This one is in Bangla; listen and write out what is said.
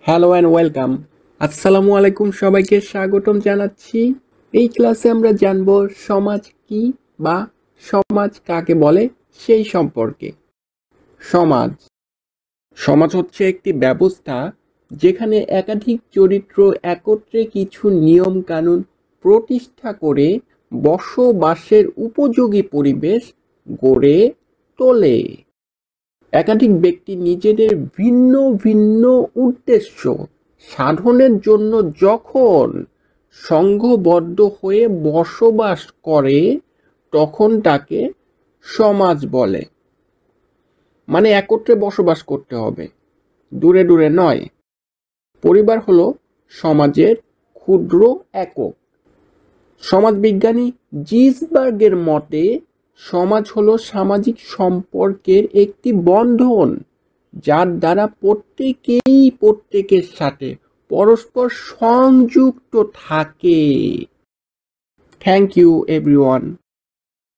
Hello and welcome. আসসালামু আলাইকুম, সবাইকে স্বাগতম জানাচ্ছি। এই ক্লাসে আমরা জানব সমাজ কি বা সমাজ কাকে বলে সেই সম্পর্কে। সমাজ সমাজ হচ্ছে একটি ব্যবস্থা যেখানে একাধিক চরিত্র একত্রে কিছু নিয়ম কানুন প্রতিষ্ঠা করে বসবাসের উপযোগী পরিবেশ গড়ে তোলে। একাধিক ব্যক্তি নিজেদের ভিন্ন ভিন্ন উদ্দেশ্য সাধনের জন্য যখন সংঘবদ্ধ হয়ে বসবাস করে তখন তাকে সমাজ বলে। মানে একত্রে বসবাস করতে হবে, দূরে দূরে নয়। পরিবার হলো সমাজের ক্ষুদ্র একক। সমাজবিজ্ঞানী জিসবার্গের মতে সমাজ হলো সামাজিক সম্পর্কের একটি বন্ধন যার দ্বারা প্রত্যেকেই প্রত্যেকের সাথে পরস্পর সংযুক্ত থাকে। Thank you everyone.